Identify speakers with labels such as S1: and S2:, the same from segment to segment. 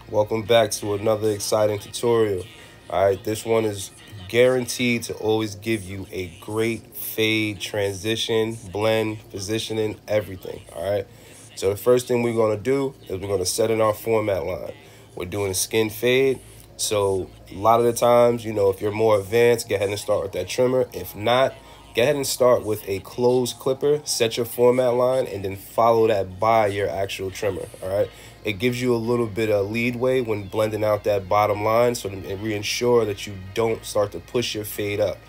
S1: Welcome back to another exciting tutorial. Alright, this one is guaranteed to always give you a great fade, transition, blend, positioning, everything. Alright, so the first thing we're going to do is we're going to set in our format line. We're doing a skin fade. So a lot of the times, if you're more advanced, go ahead and start with that trimmer. If not, go ahead and start with a closed clipper, set your format line, and then follow that by your actual trimmer. All right, it gives you a little bit of leadway when blending out that bottom line, so it reassure that you don't start to push your fade up.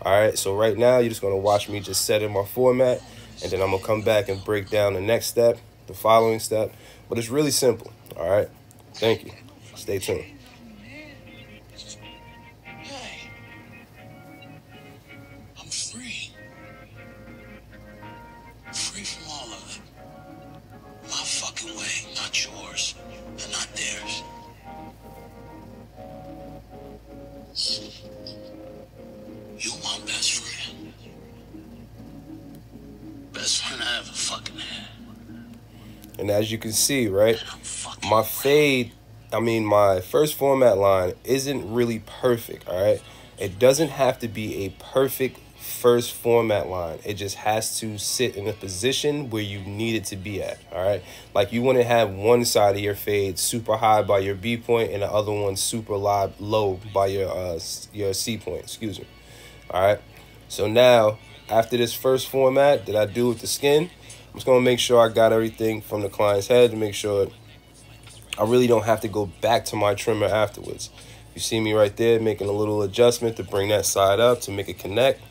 S1: All right, so right now you're just gonna watch me just set in my format, and then I'm gonna come back and break down the next step, the following step. But it's really simple. All right, thank you. Stay tuned.
S2: I'm free. Free from all of it. My fucking way, not yours, and not theirs. You my best friend. Best friend I ever fucking had.
S1: And as you can see, right, my fade, my first format line isn't really perfect, all right? It doesn't have to be a perfect first format line. It just has to sit in a position where you need it to be at, all right? Like you want to have one side of your fade super high by your B point and the other one super low by your C point, excuse me, all right? So now, after this first format that I do with the skin, I'm just going to make sure I got everything from the client's head to make sure I really don't have to go back to my trimmer afterwards. You see me right there making a little adjustment to bring that side up to make it connect.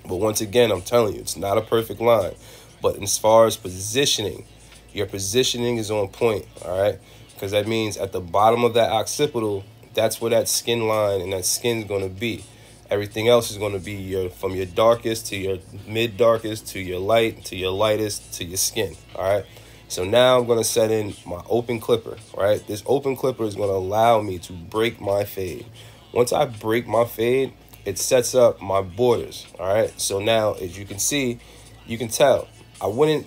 S1: But once again, I'm telling you, it's not a perfect line. But as far as positioning, your positioning is on point, all right? Because that means at the bottom of that occipital, that's where that skin line and that skin's going to be. Everything else is going to be from your darkest to your mid darkest to your light to your lightest to your skin. All right. So now I'm going to set in my open clipper. Right. This open clipper is going to allow me to break my fade. Once I break my fade, it sets up my borders. All right. So now, as you can see, you can tell I wouldn't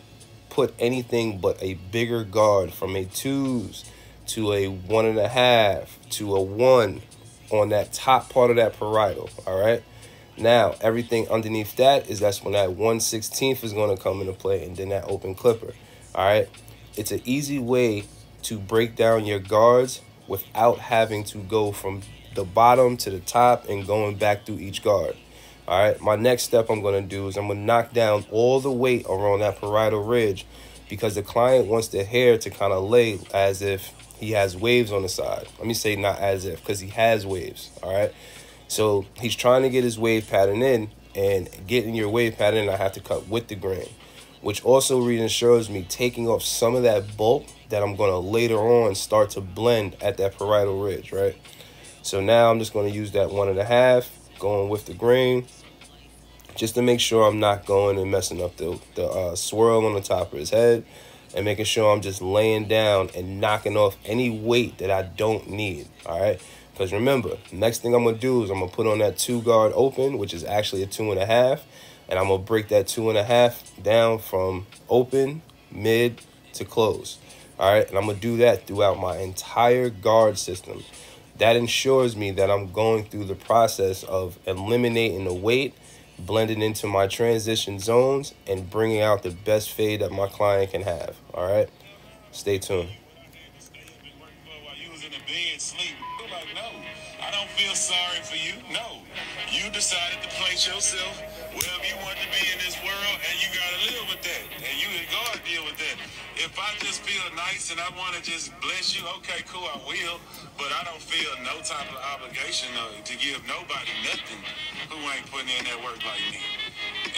S1: put anything but a bigger guard from a 2s to a 1.5 to a 1 on that top part of that parietal. All right, now everything underneath that's when that 1/16 is going to come into play, and then that open clipper. All right, it's an easy way to break down your guards without having to go from the bottom to the top and going back through each guard. All right, my next step I'm going to do is I'm going to knock down all the weight around that parietal ridge, because the client wants the hair to kind of lay as if he has waves on the side. Let me say not as if, because he has waves, all right? So he's trying to get his wave pattern in, and getting your wave pattern, I have to cut with the grain, which also reassures me taking off some of that bulk that I'm going to later on start to blend at that parietal ridge, right? So now I'm just going to use that 1.5, going with the grain, just to make sure I'm not going and messing up the swirl on the top of his head, and making sure I'm just laying down and knocking off any weight that I don't need, all right? Because remember, next thing I'm going to do is I'm going to put on that 2 guard open, which is actually a 2.5, and I'm going to break that 2.5 down from open, mid, to close, all right? And I'm going to do that throughout my entire guard system. That ensures me that I'm going through the process of eliminating the weight, blending into my transition zones, and bringing out the best fade that my client can have. All right, stay tuned.
S2: I don't feel sorry for you. No, you decided to place yourself wherever you want to be in this world, and you gotta live with that, and you and God deal with that. If I just feel nice and I want to just bless you, okay, cool, I will. But I don't feel no type of obligation to give nobody nothing who ain't putting in that work like me.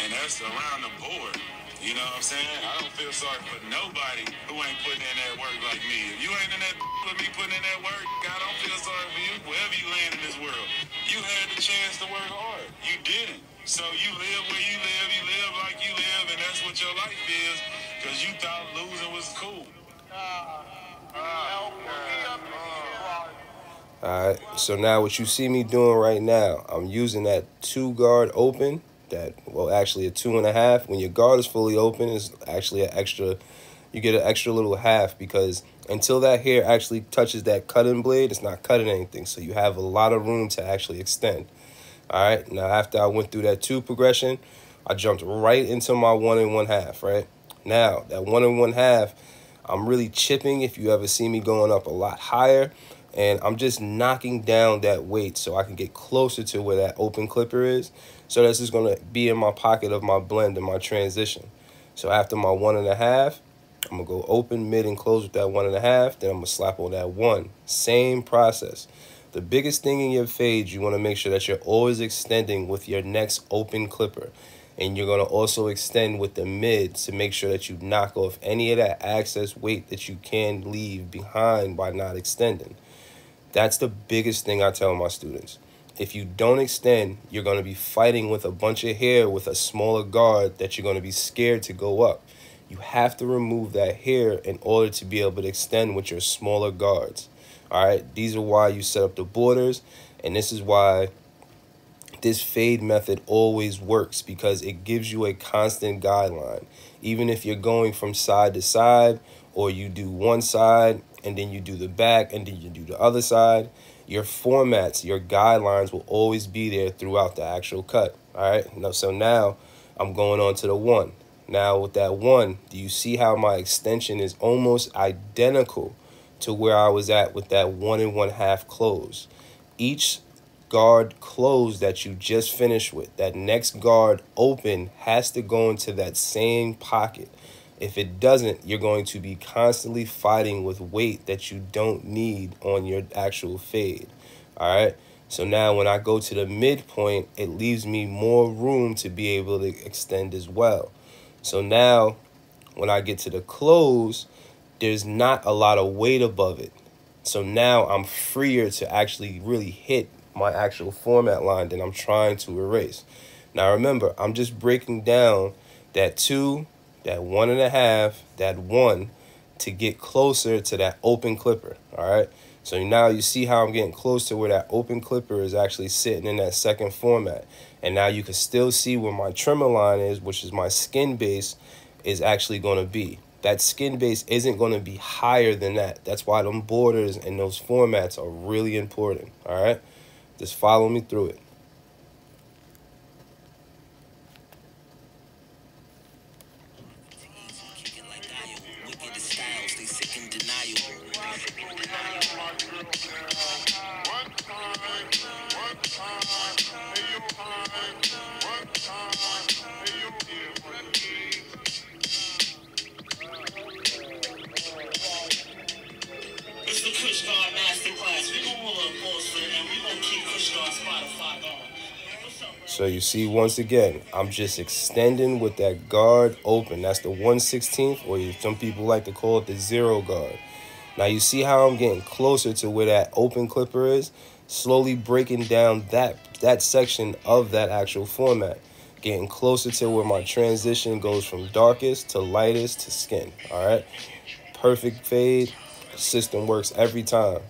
S2: And that's around the board. You know what I'm saying? I don't feel sorry for nobody who ain't putting in that work like me. If you ain't in that with me putting in that work, I don't feel sorry for you. Wherever you land in this world, you had the chance to work hard. You didn't. So you live where you live like you live, and that's what your life is, because you thought losing was cool.
S1: All right, so now what you see me doing right now, I'm using that 2 guard open, actually a 2.5. When your guard is fully open, it's actually an extra, you get an extra little half, because until that hair actually touches that cutting blade, it's not cutting anything. So you have a lot of room to actually extend. All right, now after I went through that 2 progression, I jumped right into my 1 1/2, right? Now, that 1 1/2, I'm really chipping, if you ever see me going up a lot higher, and I'm just knocking down that weight so I can get closer to where that open clipper is. So this is going to be in my pocket of my blend and my transition. So after my 1 1/2, I'm going to go open, mid, and close with that 1 1/2. Then I'm going to slap on that 1. Same process. The biggest thing in your fades, you want to make sure that you're always extending with your next open clipper. And you're going to also extend with the mids to make sure that you knock off any of that excess weight that you can leave behind by not extending. That's the biggest thing I tell my students. If you don't extend, you're going to be fighting with a bunch of hair with a smaller guard that you're going to be scared to go up. You have to remove that hair in order to be able to extend with your smaller guards. All right, these are why you set up the borders, and this is why this fade method always works, because it gives you a constant guideline. Even if you're going from side to side, or you do one side and then you do the back and then you do the other side, your formats, your guidelines will always be there throughout the actual cut. All right, so now I'm going on to the 1. Now with that 1, do you see how my extension is almost identical to where I was at with that 1 1/2 close? Each guard close that you just finished with, that next guard open has to go into that same pocket. If it doesn't, you're going to be constantly fighting with weight that you don't need on your actual fade. All right, so now when I go to the midpoint, it leaves me more room to be able to extend as well. So now when I get to the close, there's not a lot of weight above it. So now I'm freer to actually really hit my actual format line that I'm trying to erase. Now remember, I'm just breaking down that 2, that 1 1/2, that 1 to get closer to that open clipper. All right, so now you see how I'm getting close to where that open clipper is actually sitting in that second format. And now you can still see where my trimmer line is, which is my skin base, is actually going to be. That skin base isn't going to be higher than that. That's why them borders and those formats are really important. All right, just follow me through it.
S2: It's the Kush God Masterclass. We gonna roll up Boston and we gonna keep Kush God Spotify going.
S1: So you see, once again, I'm just extending with that guard open. That's the 1/16, or some people like to call it the 0 guard. Now you see how I'm getting closer to where that open clipper is, slowly breaking down that section of that actual format, getting closer to where my transition goes from darkest to lightest to skin. All right, perfect fade. The system works every time.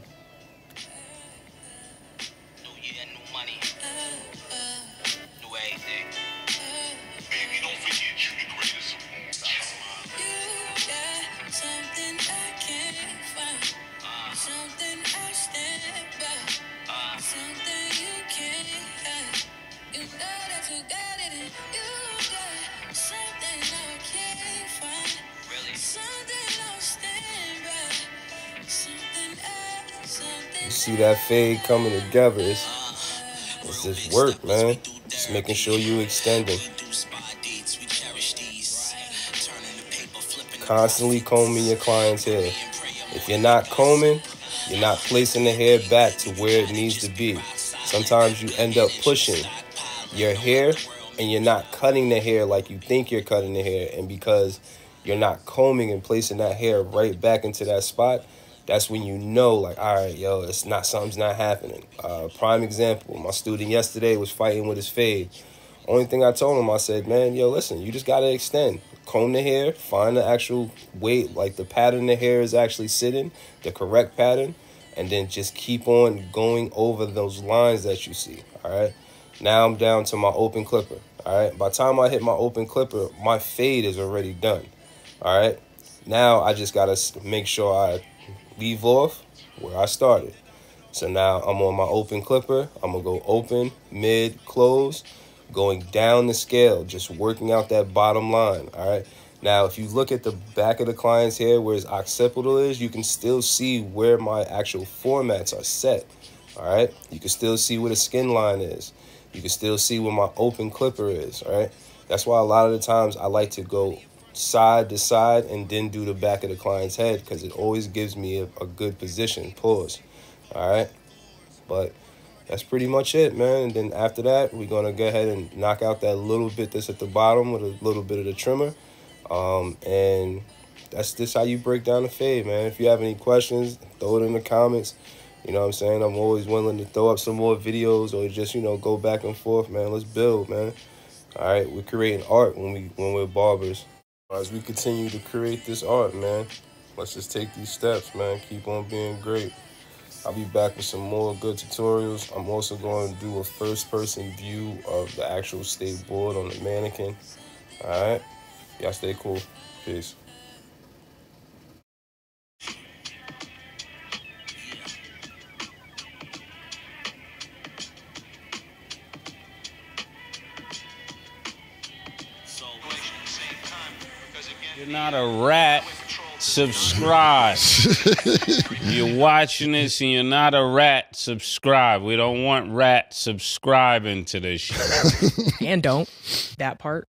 S1: You see that fade coming together. It's just work, man. Just making sure you extending. Constantly combing your client's hair. If you're not combing, you're not placing the hair back to where it needs to be. Sometimes you end up pushing your hair and you're not cutting the hair like you think you're cutting the hair. And because you're not combing and placing that hair right back into that spot, that's when you know, like, all right, yo, something's not happening. Prime example, my student yesterday was fighting with his fade. Only thing I told him, I said, man, yo, listen, you just got to extend. Comb the hair, find the actual weight, like the pattern the hair is actually sitting, the correct pattern, and then just keep on going over those lines that you see, all right? Now I'm down to my open clipper, all right? By the time I hit my open clipper, my fade is already done, all right? Now I just gotta make sure I leave off where I started. So now I'm on my open clipper. I'm gonna go open, mid, close, going down the scale, just working out that bottom line, all right? Now, if you look at the back of the client's hair where his occipital is, you can still see where my actual formats are set, all right? You can still see where the skin line is. You can still see where my open clipper is, all right? That's why a lot of the times I like to go side to side and then do the back of the client's head, because it always gives me a good position. Pause. All right, but that's pretty much it, man. And then after that, we're gonna go ahead and knock out that little bit that's at the bottom with a little bit of the trimmer, and that's just how you break down the fade, man. If you have any questions, throw it in the comments. You know what I'm saying? I'm always willing to throw up some more videos or just, you know, go back and forth, man. Let's build, man. All right, we're creating art when we're barbers. As we continue to create this art, man, let's just take these steps, man. Keep on being great. I'll be back with some more good tutorials. I'm also going to do a first-person view of the actual state board on the mannequin. All right? Y'all stay cool. Peace.
S3: You're not a rat. Subscribe. You're watching this and you're not a rat. Subscribe. We don't want rats subscribing to this shit.
S4: And don't. That part.